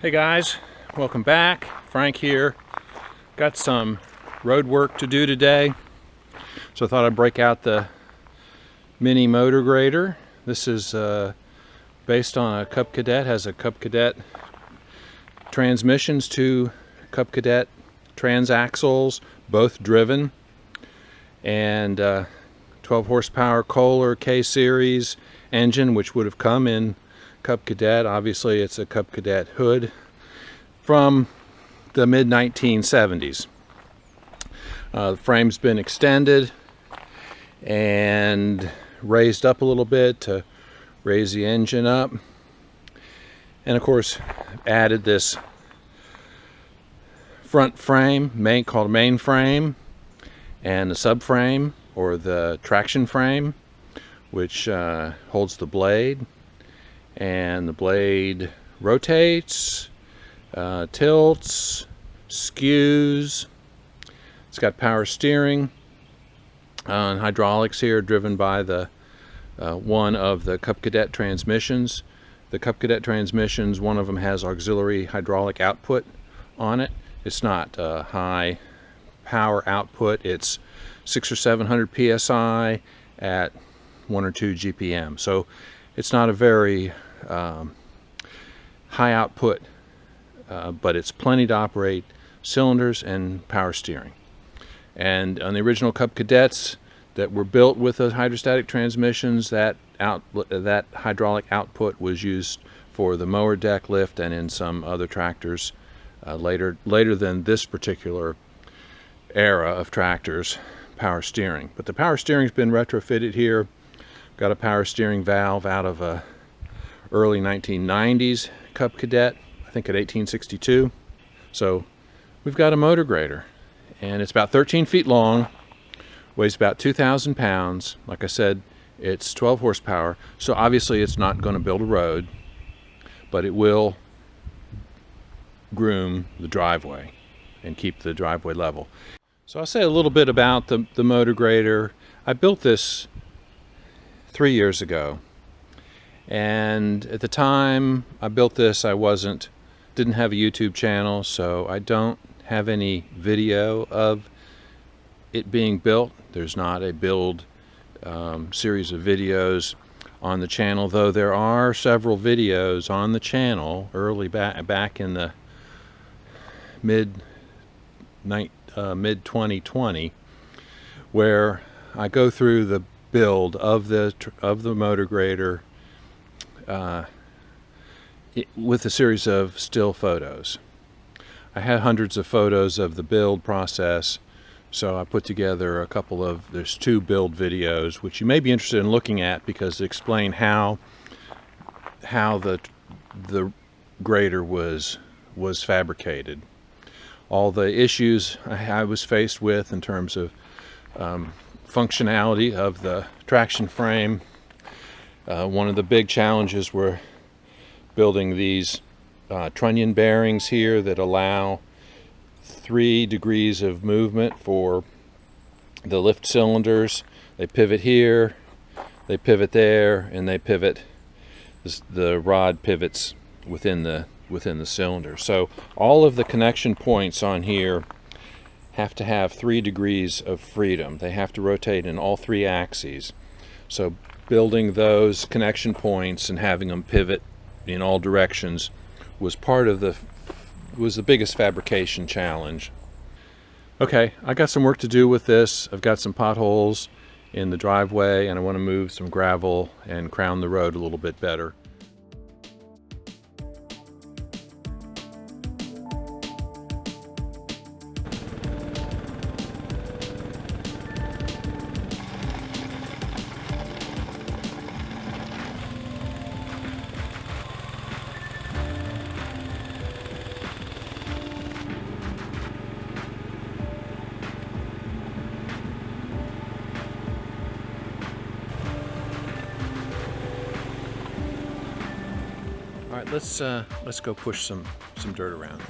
Hey guys, welcome back. Frank here. Got some road work to do today, so I thought I'd break out the mini motor grader. This is based on a Cub Cadet, has a Cub Cadet transmissions, two Cub Cadet transaxles, both driven, and 12 horsepower Kohler K-Series engine, which would have come in Cub Cadet. Obviously it's a Cub Cadet hood from the mid-1970s. The frame's been extended and raised up a little bit to raise the engine up, and of course added this front frame called main frame, and the subframe or the traction frame, which holds the blade, and the blade rotates, tilts, skews. It's got power steering and hydraulics here, driven by the one of the Cub Cadet transmissions. The Cub Cadet transmissions, one of them has auxiliary hydraulic output on it. It's not high power output. It's 600 or 700 psi at 1 or 2 GPM. So it's not a very high output, but it's plenty to operate cylinders and power steering. And on the original Cub Cadets that were built with those hydrostatic transmissions, that hydraulic output was used for the mower deck lift and in some other tractors later than this particular era of tractors, power steering. But the power steering's been retrofitted here. Got a power steering valve out of a early 1990s Cub Cadet, I think at 1862. So we've got a motor grader, and it's about 13 feet long, weighs about 2,000 pounds. Like I said, it's 12 horsepower, so obviously it's not going to build a road, but it will groom the driveway and keep the driveway level. So I'll say a little bit about the motor grader. I built this 3 years ago, and at the time I built this, I didn't have a YouTube channel, so I don't have any video of it being built. There's not a build series of videos on the channel, though there are several videos on the channel early back in the mid 2020, where I go through the build of the motor grader with a series of still photos. I had hundreds of photos of the build process, so I put together there's two build videos which you may be interested in looking at, because they explain how the grader was fabricated, all the issues I was faced with in terms of functionality of the traction frame. One of the big challenges were building these trunnion bearings here that allow 3 degrees of movement for the lift cylinders. They pivot here, they pivot there, and they pivot, the rod pivots within the cylinder. So all of the connection points on here have to have 3 degrees of freedom. They have to rotate in all 3 axes. So building those connection points and having them pivot in all directions was the biggest fabrication challenge. Okay, I got some work to do with this. I've got some potholes in the driveway, and I want to move some gravel and crown the road a little bit better. All right, let's go push some dirt around.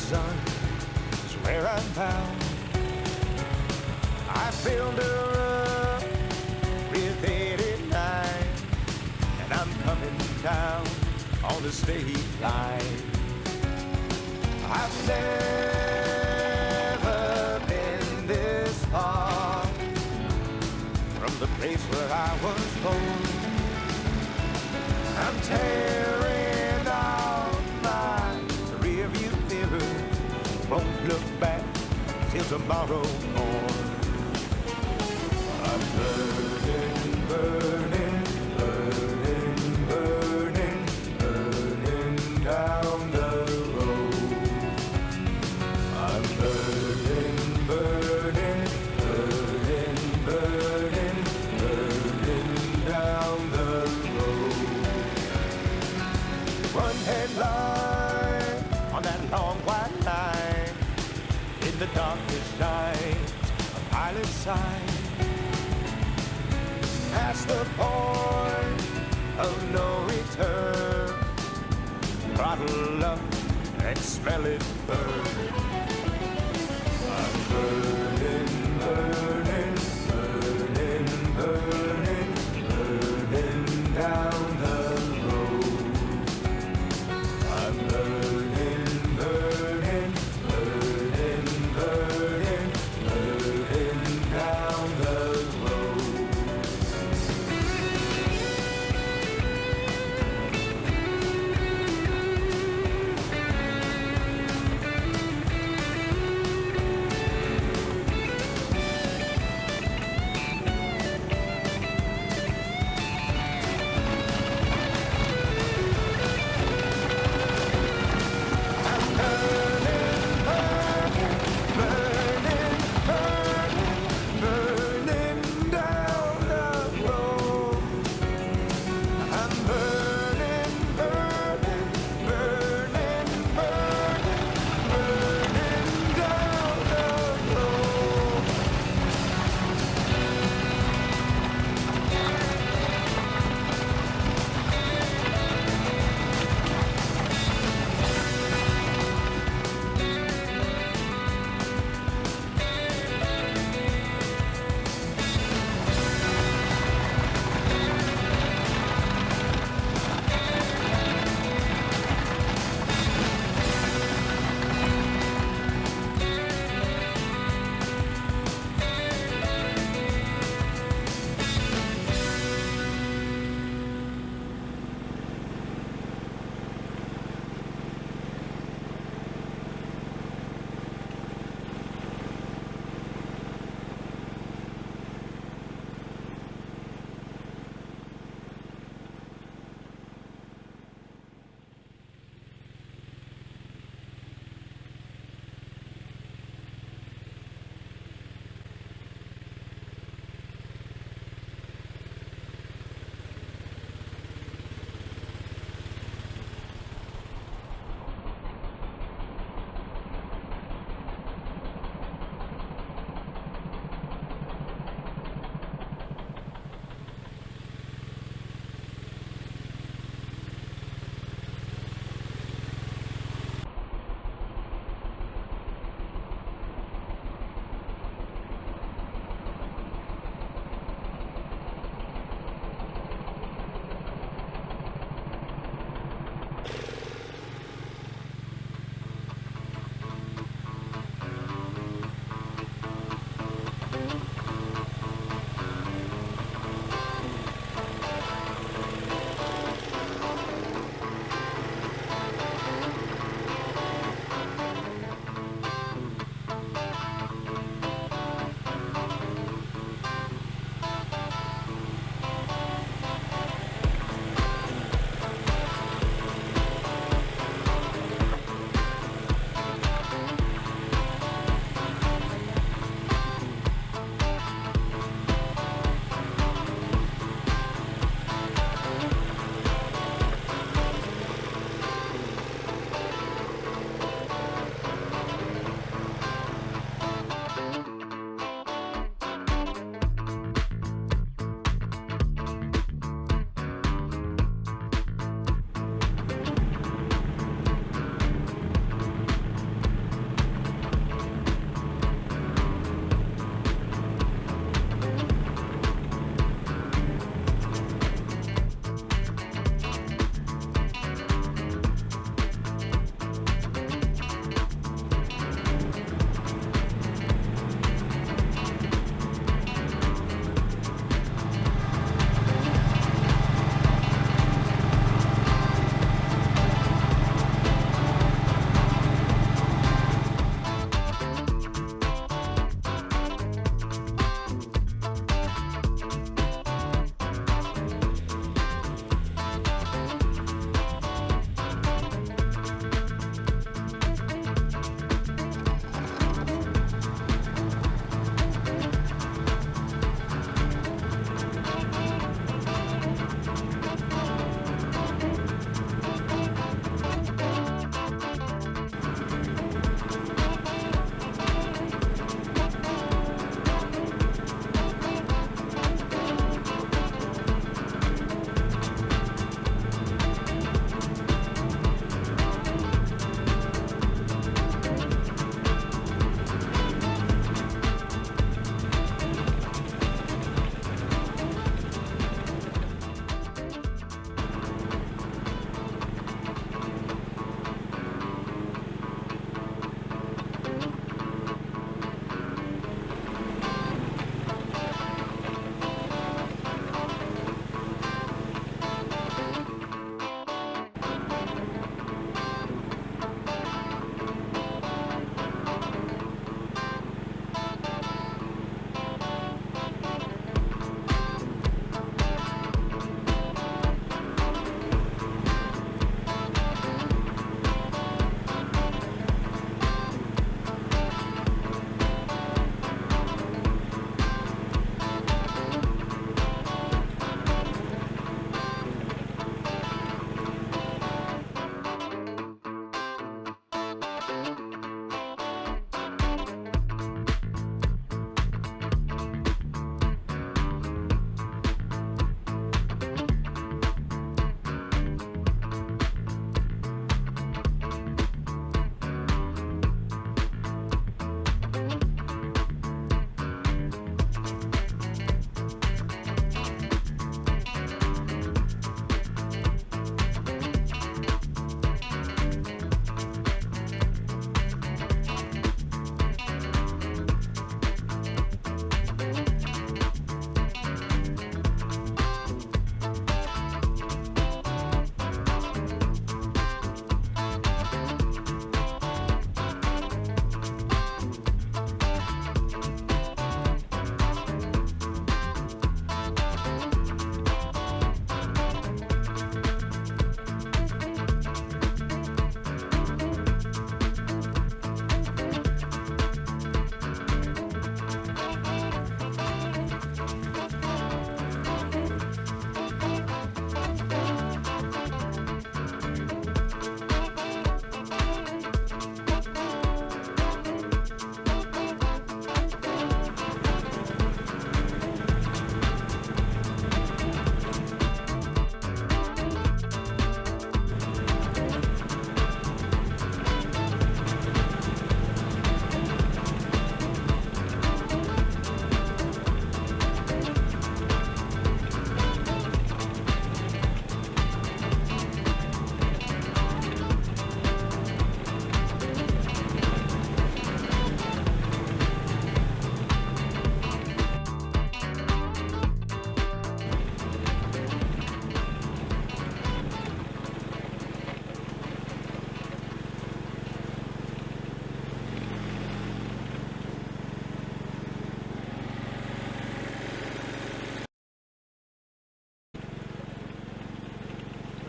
sun is where I'm bound. I filled her up with 89, and I'm coming down on the state line. I've never been this far from the place where I was born. I'm tearing out my rearview mirror, won't look back till tomorrow morn. I'm burning, burning, burning, burning, burning down the road. I'm burning, burning, burning, burning, burning down the road. One headlight on that long white line, in the darkest night, a pilot's sign. Past the point of no return, throttle up and smell it burn. I'm burning, burning, burning, burning, burning down the road. I'm burning, burning, burning, burning, burning down the road.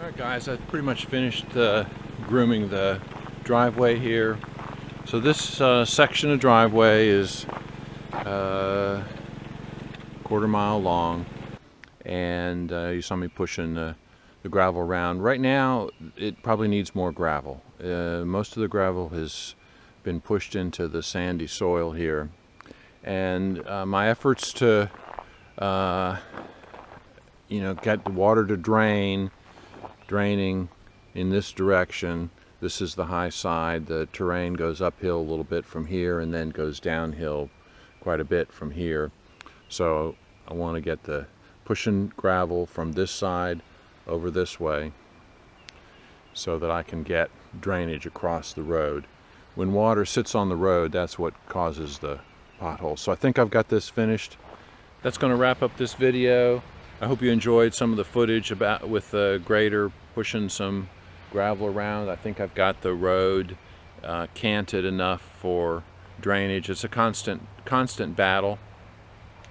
Alright guys, I pretty much finished grooming the driveway here. So this section of driveway is quarter-mile long, and you saw me pushing the gravel around. Right now it probably needs more gravel. Most of the gravel has been pushed into the sandy soil here, and my efforts to get the water to draining in this direction. This is the high side. The terrain goes uphill a little bit from here and then goes downhill quite a bit from here. So I want to get the pushing gravel from this side over this way so that I can get drainage across the road. When water sits on the road, that's what causes the potholes. So I think I've got this finished. That's going to wrap up this video. I hope you enjoyed some of the footage with the grader pushing some gravel around. I think I've got the road canted enough for drainage. It's a constant battle.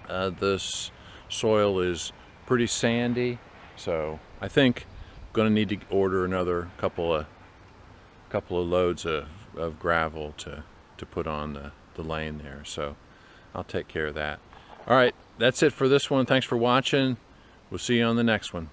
This soil is pretty sandy, so I think I'm going to need to order another couple of loads of gravel to put on the lane there. So I'll take care of that. All right, that's it for this one. Thanks for watching. We'll see you on the next one.